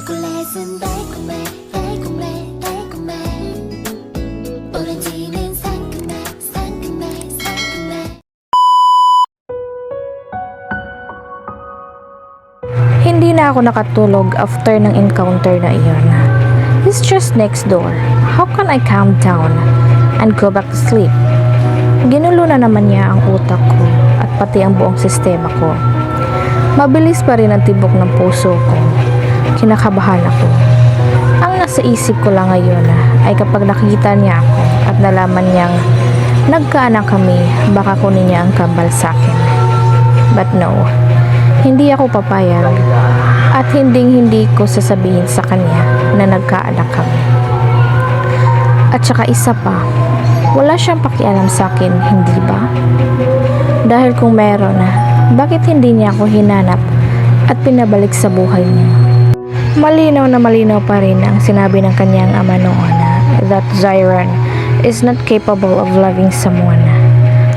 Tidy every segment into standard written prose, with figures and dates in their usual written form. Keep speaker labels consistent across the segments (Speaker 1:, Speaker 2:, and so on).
Speaker 1: 초콜릿은 달콤해 달콤해 달콤해 오렌지는 상큼해 상큼해 상큼해.
Speaker 2: Hindi na ako nakatulog after ng encounter na iyon. He's just next door. How can I calm down and go back to sleep? Ginulo na naman niya ang utak ko at pati ang buong sistema ko. Mabilis pa rin ang tibok ng puso ko. Kinakabahan ako. Ang nasa isip ko lang ngayon ay kapag nakita niya ako at nalaman niyang nagkaanak kami, baka kunin niya ang kambal sa akin. But no, hindi ako papayag at hindi ko sasabihin sa kanya na nagkaanak kami. At saka isa pa, wala siyang pakialam sa akin, hindi ba? Dahil kung meron, bakit hindi niya ako hinanap at pinabalik sa buhay niya? Malinaw na malinaw pa rin ang sinabi ng kanyang ama noon that Zyron is not capable of loving someone.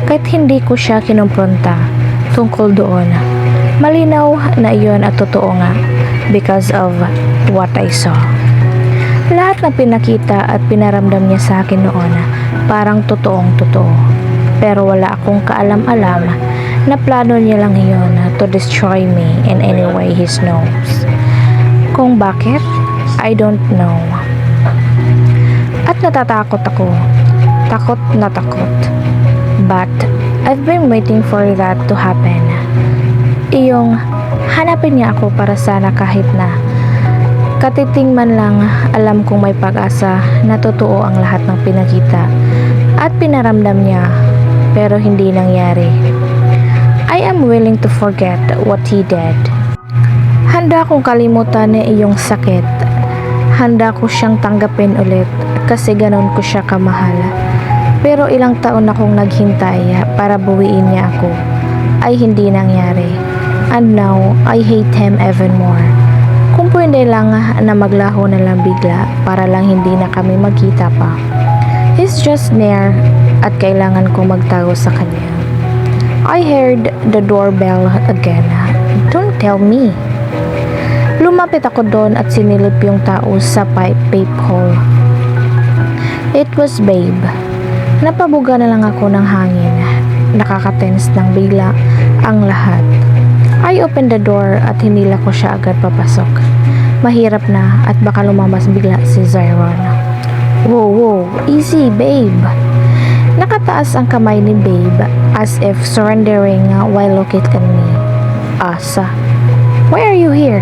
Speaker 2: Kahit hindi ko siya kinumpronta tungkol doon, malinaw na iyon at totoo nga because of what I saw. Lahat ng pinakita at pinaramdam niya sa akin noon parang totoong totoo. Pero wala akong kaalam-alam na plano niya lang iyon to destroy me in any way he knows. Kung bakit, I don't know. At natatakot ako. Takot na takot. But I've been waiting for that to happen. Iyong hanapin niya ako para sana kahit na katiting man lang alam kong may pag-asa na totoo ang lahat ng pinakita at pinaramdam niya pero hindi nangyari. I am willing to forget what he did. Handa kong kalimutan na iyong sakit. Handa ko siyang tanggapin ulit kasi ganon ko siya kamahal. Pero ilang taon akong naghintay para buwiin niya ako ay hindi nangyari. And now, I hate him even more. Kung pwede lang na maglaho na lang bigla para lang hindi na kami magkita pa. He's just near at kailangan kong magtago sa kanya. I heard the doorbell again. Don't tell me. Lumapit ako doon at sinilip yung tao sa pipe hole. It was Babe. Napabuga na lang ako ng hangin. Nakakatense ng bigla ang lahat. I opened the door at hinila ko siya agad papasok. Mahirap na at baka lumabas bigla si Zyron. Wow, easy Babe. Nakataas ang kamay ni Babe as if surrendering while looking at me. Asa, why are you here?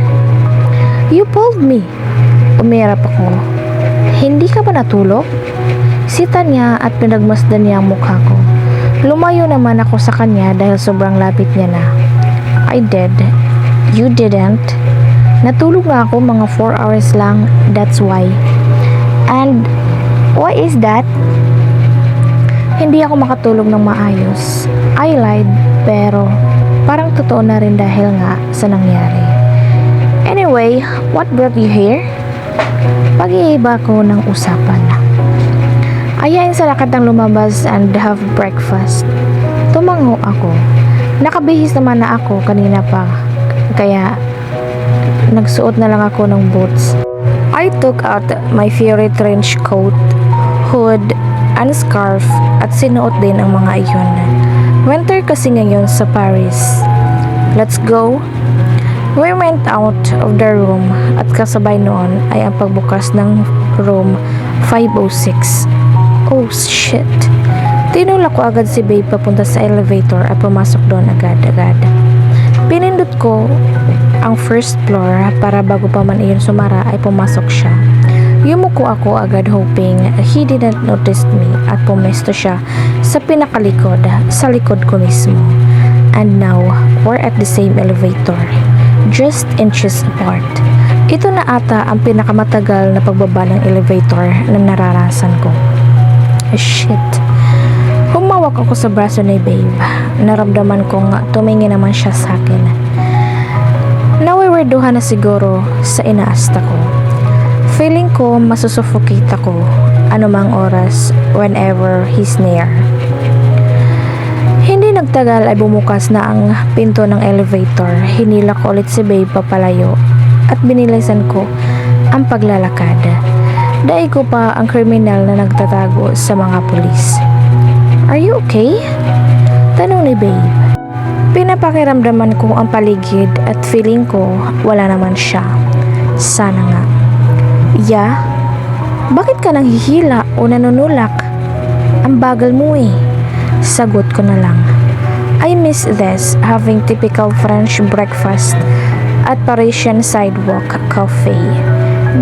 Speaker 2: You pulled me. Umirap ako. Hindi ka ba natulog? Sita niya at pinagmasdan niya ang mukha ko. Lumayo naman ako sa kanya dahil sobrang lapit niya na. I did. You didn't. Natulog nga ako mga 4 hours lang. That's why. And why is that? Hindi ako makatulog ng maayos. I lied, pero parang totoo na rin dahil nga sa nangyari. Anyway, what brought you here? Pag-iiba ko ng usapan. Ayain sa lakad ng lumabas and have breakfast. Tumango ako. Nakabihis naman na ako kanina pa, kaya nagsuot na lang ako ng boots. I took out my favorite trench coat, hood, and scarf at sinuot din ang mga iyon. Winter kasi ngayon sa Paris. Let's go! We went out of the room at kasabay noon ay ang pagbukas ng room 506. Oh shit! Tinulak ko agad si Babe papunta sa elevator at pumasok doon agad-agad. Pinindot ko ang first floor para bago pa man iyon sumara ay pumasok siya. Yumuko ako agad hoping he didn't notice me at pumesto siya sa pinakalikod, sa likod ko mismo. And now, we're at the same elevator, just inches apart. Ito na ata ang pinakamatagal na pagbaba ng elevator na naranasan ko. Shit. Humawak ako sa braso ni Babe. Naramdaman kong tumingin naman siya sa akin. Nawiwerduhan na siguro sa inaasta ko. Feeling ko masusuffocate ako anumang oras whenever he's near. Hindi nagtagal ay bumukas na ang pinto ng elevator. Hinila ko ulit si Babe papalayo. at binilisan ko ang paglalakad. Daig ko pa ang kriminal na nagtatago sa mga pulis. Are you okay? Tanong ni Babe. Pinapakiramdaman ko ang paligid at feeling ko wala naman siya. Sana nga. Yeah? Bakit ka nanghihila o nanunulak? Ang bagal mo eh. Sagot ko na lang. I miss this, having typical French breakfast at Parisian sidewalk cafe.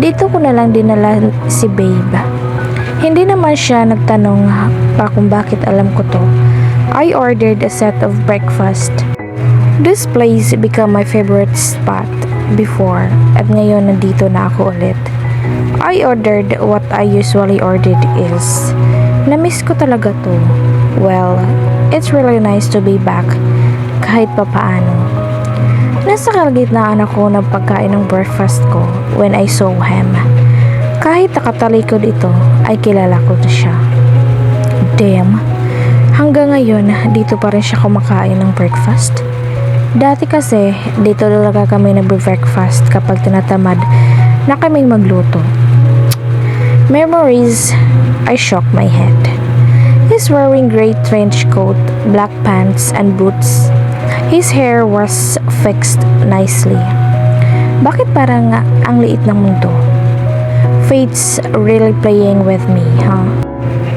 Speaker 2: Dito ko na lang dinala si Babe. Hindi naman siya nagtanong pa kung bakit alam ko to. I ordered a set of breakfast. This place became my favorite spot before at ngayon nandito na ako ulit. I ordered what I usually ordered is. Namiss ko talaga to. Well, it's really nice to be back kahit papaano. Nasa kalagitnaan ako ng pagkain ng breakfast ko when I saw him. Kahit nakatalikod ito ay kilala ko na siya. Damn, hanggang ngayon dito pa rin siya kumakain ng breakfast. Dati kasi dito talaga kami nagbe-breakfast kapag tinatamad na kaming magluto. Memories, I shook my head. He's wearing gray trench coat, black pants, and boots. His hair was fixed nicely. Bakit parang ang liit ng mundo? Fate's really playing with me, huh?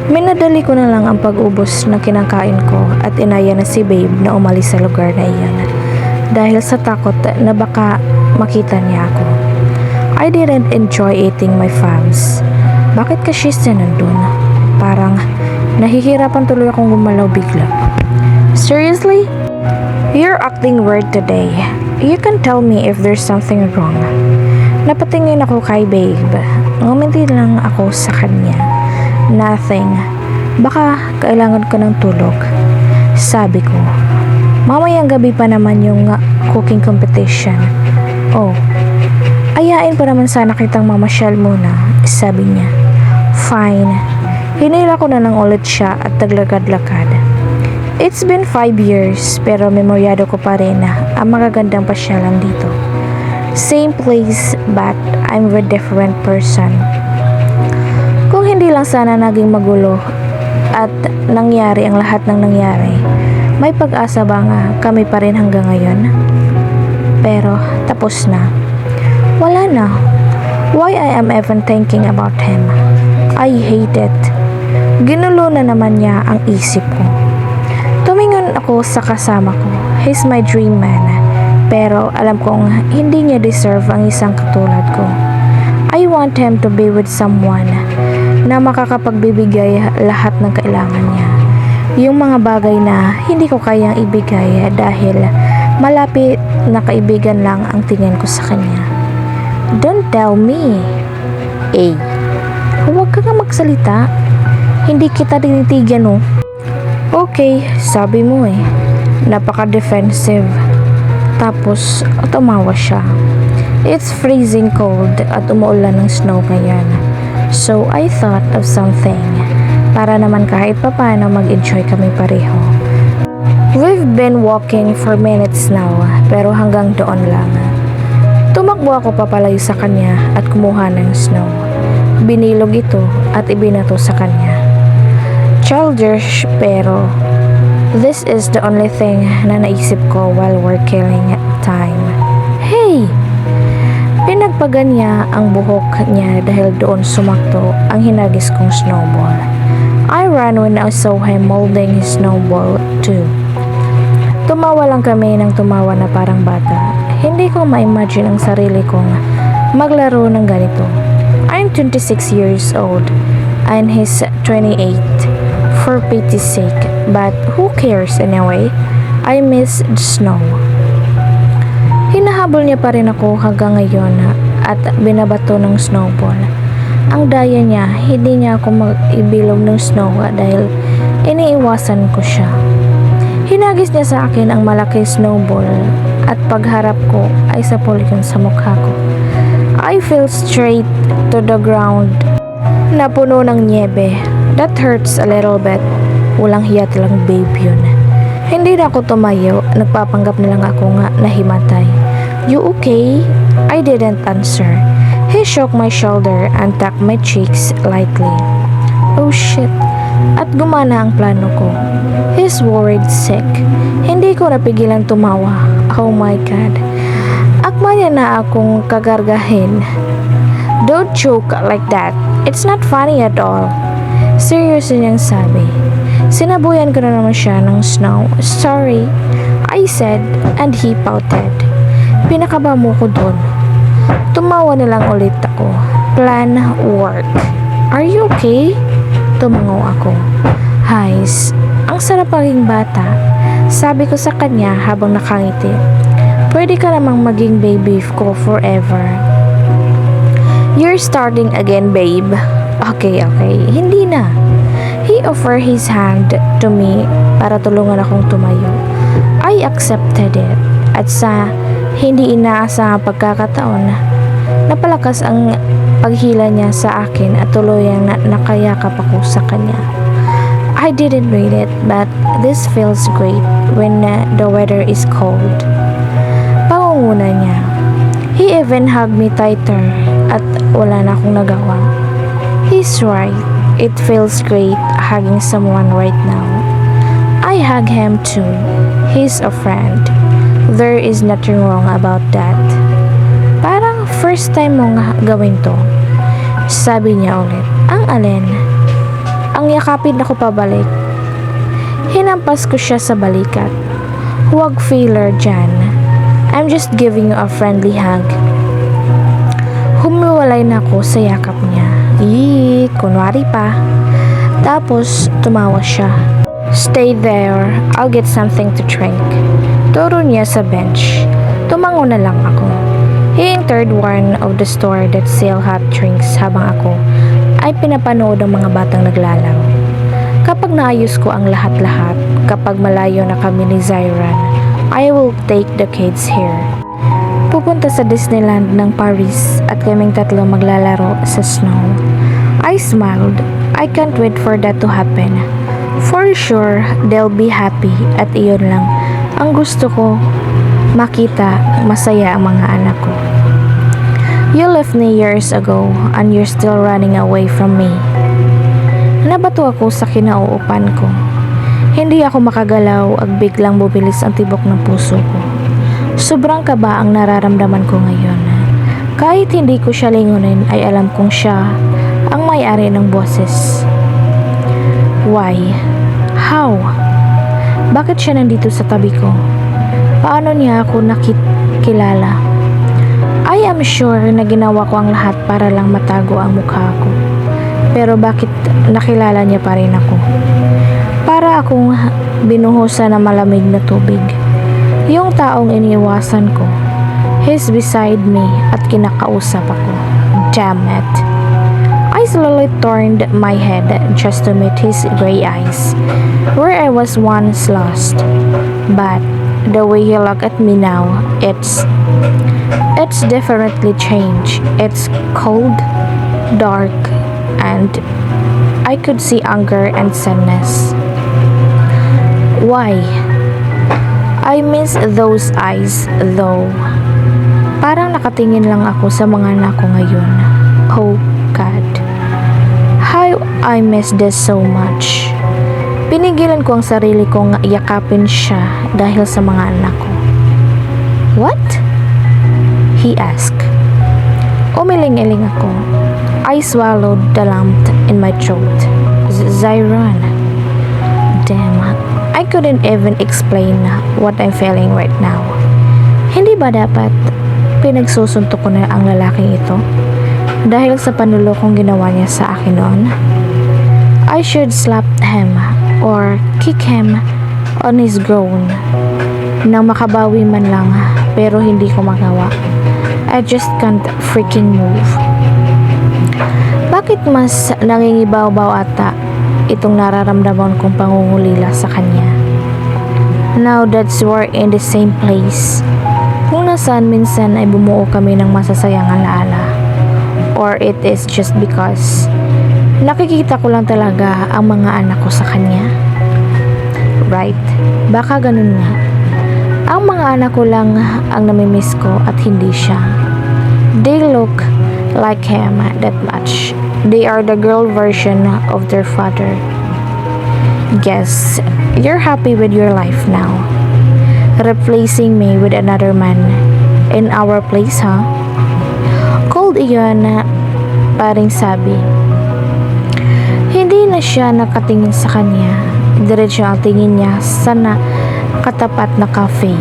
Speaker 2: Minadali ko na lang ang pag-ubos ng kinakain ko at inaya na si Babe na umalis sa lugar na iyon dahil sa takot na baka makita niya ako. I didn't enjoy eating my fams. Bakit kasi siya nandun? Parang nahihirapan tuloy akong gumalaw bigla. Seriously? You're acting weird today. You can tell me if there's something wrong. Napatingin ako kay Babe. Ngumiti lang ako sa kanya. Nothing. Baka kailangan ko ng tulog. Sabi ko. Mamayang gabi pa naman yung cooking competition. Oh, ayain pa naman sana kitang mamasyal muna, sabi niya. Fine. Hinila ko na lang ulit siya at taglakad-lakad. It's been 5 years pero memoryado ko pa rin ang magagandang pasyalan dito. Same place but I'm a different person. Kung hindi lang sana naging magulo at nangyari ang lahat ng nangyari, may pag-asa ba nga kami pa rin hanggang ngayon? Pero tapos na. Wala na. Why I am even thinking about him? I hate it. Ginulo na naman niya ang isip ko. Tumingon ako sa kasama ko. He's my dream man. Pero alam kong hindi niya deserve ang isang katulad ko. I want him to be with someone na makakapagbibigay lahat ng kailangan niya. Yung mga bagay na hindi ko kayang ibigay dahil malapit na kaibigan lang ang tingin ko sa kanya. Don't tell me. Huwag ka nga magsalita. Hindi kita tinitigan oh. Okay, sabi mo eh. Napaka-defensive. Tapos, tumawa siya. It's freezing cold at umuulan ng snow ngayon. So, I thought of something. Para naman kahit papaano mag-enjoy kami pareho. We've been walking for minutes now, pero hanggang doon lang. Tumakbo ako papalayo sa kanya at kumuha ng snow. Binilog ito at ibinato sa kanya. Childish pero this is the only thing na naisip ko while we're killing time. Hey! Pinagpagan niya ang buhok niya dahil doon sumakto ang hinagis kong snowball. I ran when I saw him molding his snowball too. Tumawa lang kami ng tumawa na parang bata. Hindi ko ma-imagine ang sarili kong maglaro ng ganito. I'm 26 years old and he's 28. For pity's sake, but who cares anyway? I miss the snow. Hinahabol niya pa rin ako hanggang ngayon at binabato ng snowball. Ang daya niya, hindi niya ako mag-ibilog ng snow dahil iniiwasan ko siya. Hinagis niya sa akin ang malaking snowball at pagharap ko ay sapol yun sa mukha ko. I fell straight to the ground na puno ng niebe. That hurts a little bit. Walang hiya talang babe yun. Hindi na ako tumayo. Nagpapanggap na lang ako nga nahimatay. You okay? I didn't answer. He shook my shoulder and tapped my cheeks lightly. Oh shit. At gumana ang plano ko. He's worried sick. Hindi ko napigilan tumawa. Oh my God. Akma niya na akong kagargahin. Don't joke like that. It's not funny at all. Seryoso niyang sabi. Sinabuyan ko na naman siya ng snow. Sorry, I said, and he pouted. Pinakaba mo ko dun. Tumawa na lang ulit ako. Plan work. Are you okay? Tumango ako. Hays, ang sarap maging bata. Sabi ko sa kanya habang nakangiti. Pwede ka namang maging baby ko forever. You're starting again, babe. Okay. Hindi na. He offered his hand to me para tulungan akong tumayo. I accepted it. At sa hindi inaasahang pagkakataon, napalakas ang paghila niya sa akin at tuluyang nakayakap ako sa kanya. I didn't read it, but this feels great when the weather is cold. Pangunguna niya. He even hugged me tighter at wala na akong nagawa. He's right. It feels great hugging someone right now. I hug him too. He's a friend. There is nothing wrong about that. Parang first time mong gawin to. Sabi niya ulit. Ang alin? Ang yakapin ako pabalik. Hinampas ko siya sa balikat. Huwag feeler dyan. I'm just giving you a friendly hug. Humiwalay na ako sa yakap niya. Kunwari pa. Tapos tumawa siya. Stay there. I'll get something to drink. Turo niya sa bench. Tumango na lang ako. He entered one of the store that sell hot drinks habang ako ay pinapanood ng mga batang naglalaro. Kapag naayos ko ang lahat-lahat, kapag malayo na kami ni Zyron, I will take the kids here. Pupunta sa Disneyland ng Paris at kaming tatlo maglalaro sa snow. I smiled. I can't wait for that to happen. For sure, they'll be happy at iyon lang ang gusto ko makita masaya ang mga anak ko. You left me years ago and you're still running away from me. Nabato ako sa kinauupan ko. Hindi ako makagalaw at biglang bubilis ang tibok ng puso ko. Sobrang kaba ang nararamdaman ko ngayon. Kahit hindi ko siya lingunin ay alam kong siya ang may-ari ng boses. Why? How? Bakit siya nandito sa tabi ko? Paano niya ako nakilala? I am sure na ginawa ko ang lahat para lang matago ang mukha ko. Pero bakit nakilala niya pa rin ako? Para akong binuhusan ng malamig na tubig. Yung taong iniiwasan ko, he's beside me at kinakausap ako. Damn it. I slowly turned my head just to meet his gray eyes, where I was once lost. But the way he looked at me now, it's definitely changed. It's cold, dark, and I could see anger and sadness. Why? I miss those eyes though. Parang nakatingin lang ako sa mga anak ko ngayon. Oh God. How I miss this so much. Pinigilan ko ang sarili kong yakapin siya dahil sa mga anak ko. What? He asked. Umiling-iling ako. I swallowed the lump in my throat. Zyron. Damn, I couldn't even explain what I'm feeling right now. Hindi ba dapat pinagsusuntok ko na ang lalaking ito? Dahil sa panulokong ginawa niya sa akin noon? I should slap him or kick him on his groin nang makabawi man lang, pero hindi ko magawa. I just can't freaking move. Bakit mas nangingibaw-baw ata itong nararamdaman kong pangungulila sa kanya? Now that's we're in the same place. Kung nasaan minsan ay bumuo kami ng masasayang alaala. Or it is just because nakikita ko lang talaga ang mga anak ko sa kanya. Right? Baka ganun nga. Ang mga anak ko lang ang namimiss ko at hindi siya. They look like him that much. They are the girl version of their father. Guess you're happy with your life now. Replacing me with another man in our place, huh? Cold iyon, paring sabi. Hindi na siya nakatingin sa kanya. Diretso ang tingin niya sa katapat na cafe.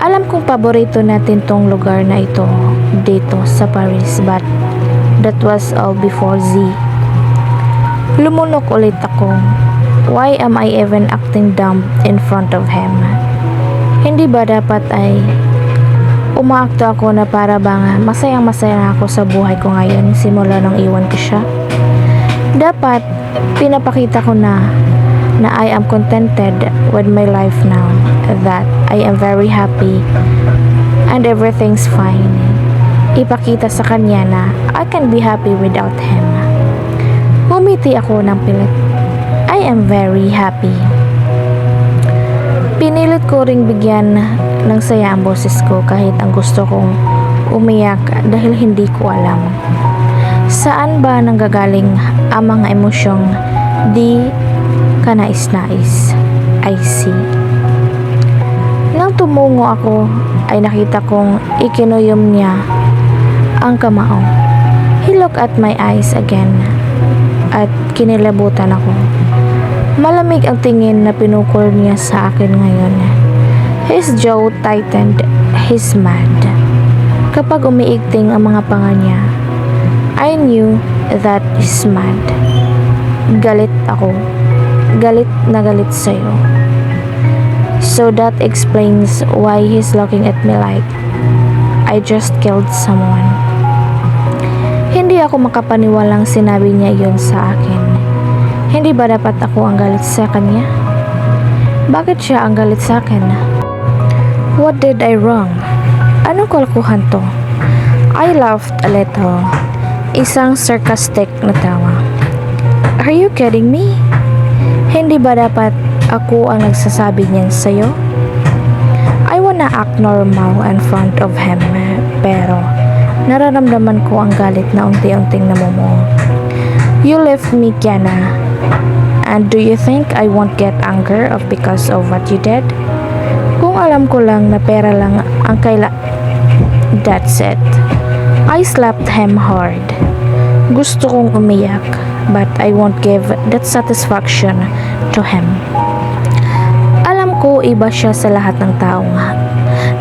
Speaker 2: Alam kong paborito natin tong lugar na ito dito sa Paris, but that was all before Z. Lumunok ulit ako. Why am I even acting dumb in front of him? Hindi ba dapat ay umaakto ako na para bang masayang-masaya na ako sa buhay ko ngayon simula nang iwan ko siya? Dapat pinapakita ko na I am contented with my life now, that I am very happy and everything's fine. Ipakita sa kanya na I can be happy without him. Humiti ako ng pilit. I am very happy. Pinilit ko ring bigyan ng saya ang boses ko kahit ang gusto kong umiyak dahil hindi ko alam. Saan ba nanggagaling ang mga emosyong di kanais-nais? I see. Nang tumungo ako ay nakita kong ikinuyom niya ang kamao. He looked at my eyes again at kinilabutan ako. Malamig ang tingin na pinukol niya sa akin ngayon. His jaw tightened. He's mad. Kapag umiigting ang mga panga niya, I knew that he's mad. Galit ako. Galit na galit sa'yo. So that explains why he's looking at me like I just killed someone. Hindi ako makapaniwalang sinabi niya yun sa akin. Hindi ba dapat ako ang galit sa kanya? Bakit siya ang galit sa akin? What did I wrong? Anong kalokohan to? I laughed a little. Isang sarcastic na tawa. Are you kidding me? Hindi ba dapat ako ang nagsasabi niyan sa'yo? I wanna act normal in front of him, pero nararamdaman ko ang galit na unti-unting namumuo. You left me, Kiana. And do you think I won't get anger of because of what you did? Kung alam ko lang na pera lang ang that's it. I slapped him hard. Gusto kong umiyak, but I won't give that satisfaction to him. Alam ko iba siya sa lahat ng taong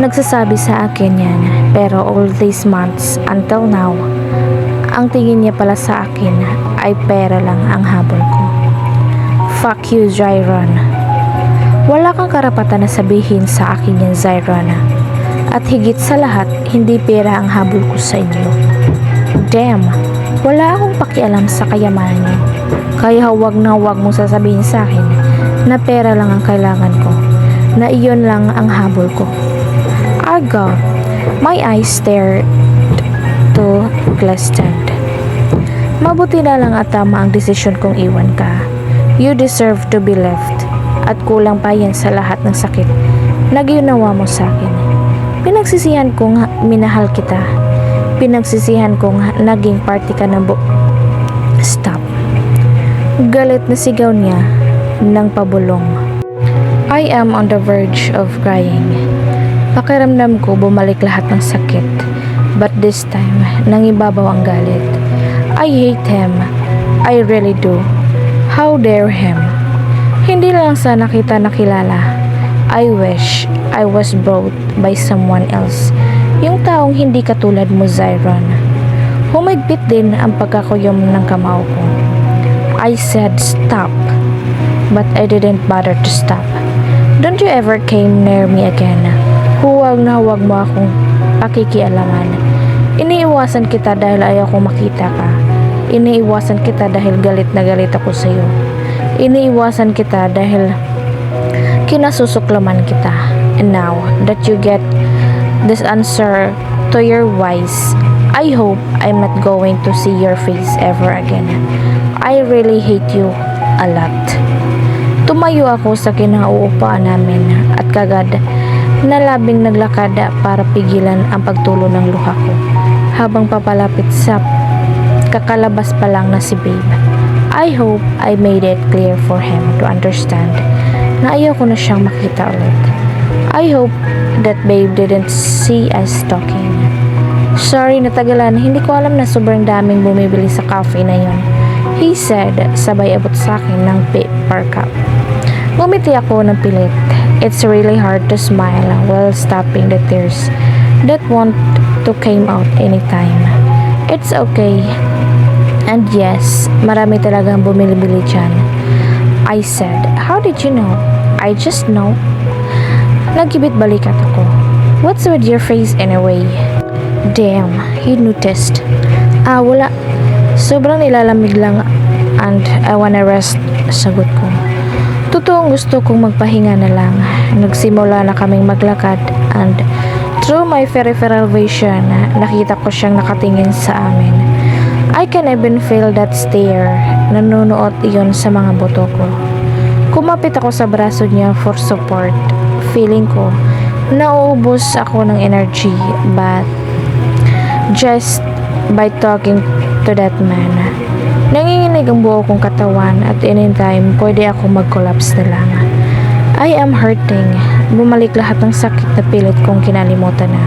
Speaker 2: nagsasabi sa akin yan, pero all these months until now, ang tingin niya pala sa akin ay pera lang ang habol ko. Fuck you, Zyron. Wala kang karapatan na sabihin sa akin yan, Zyron. At higit sa lahat, hindi pera ang habol ko sa inyo. Damn, wala akong pakialam sa kayamanan niyo. Kaya huwag na huwag mong sasabihin sa akin na pera lang ang kailangan ko, na iyon lang ang habol ko. Argo, my eyes stared to glistened. Mabuti na lang at tama ang desisyon kong iwan ka. You deserve to be left. At kulang pa yan sa lahat ng sakit na ginawa mo sa akin. Pinagsisihan kong minahal kita. Pinagsisihan kong naging party ka ng Stop. Galit na sigaw niya ng pabulong. I am on the verge of crying. Pakiramdam ko bumalik lahat ng sakit. But this time, nangibabaw ang galit. I hate him. I really do. How dare him? Hindi lang sana kita nakilala. I wish I was brought by someone else. Yung taong hindi katulad mo, Zyron. Humigpit din ang pagkakuyom ng kamao ko. I said stop, but I didn't bother to stop. Don't you ever came near me again. Huwag na huwag mo akong pakikialaman. Iniiwasan kita dahil ayaw kong makita ka. Iniiwasan kita dahil galit na galit ako sa iyo. Iniiwasan kita dahil kinasusuklaman kita. And now that you get this answer to your whys, I hope I'm not going to see your face ever again. I really hate you a lot. Tumayo ako sa kinauupaan namin at kagad na labing naglakad para pigilan ang pagtulo ng luha ko. habang papalapit sa kakalabas pa lang na si Babe. I hope I made it clear for him to understand na ayaw ko na siyang makita ulit. I hope that Babe didn't see us talking. Sorry natagalan, hindi ko alam na sobrang daming bumibili sa cafe na yon. He said, sabay abot sa akin ng paper cup. Ngumiti ako ng pilit. It's really hard to smile while stopping the tears that want to came out anytime. It's okay. And yes, marami talagang bumili-bili dyan. I said, how did you know? I just know. Nagkibit balikat ako. What's with your face anyway? Damn, he noticed. Wala. Sobrang nilalamig lang and I wanna rest, sagot ko. Totoong gusto kong magpahinga na lang. Nagsimula na kaming maglakad and through my peripheral vision, nakita ko siyang nakatingin sa amin. I can even feel that stare. Nanunuot iyon sa mga buto ko. Kumapit ako sa braso niya for support. Feeling ko, nauubos ako ng energy but just by talking to that man. Nanginginig ang buo kong katawan at anytime pwede ako mag-collapse na lang. I am hurting. Bumalik lahat ng sakit na pilit kong kinalimutan na.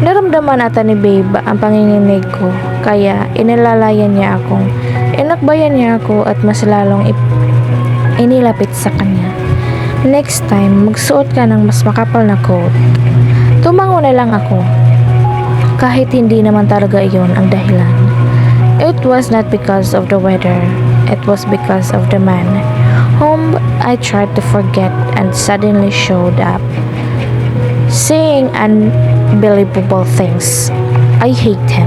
Speaker 2: Naramdaman ata ni Babe ang panginginig ko kaya inilalayan niya akong inakbayan niya ako at mas lalong inilapit sa kanya. Next time, magsuot ka ng mas makapal na coat. Tumango na lang ako. Kahit hindi naman talaga iyon ang dahilan. It was not because of the weather. It was because of the man whom I tried to forget and suddenly showed up, saying unbelievable things. I hate him.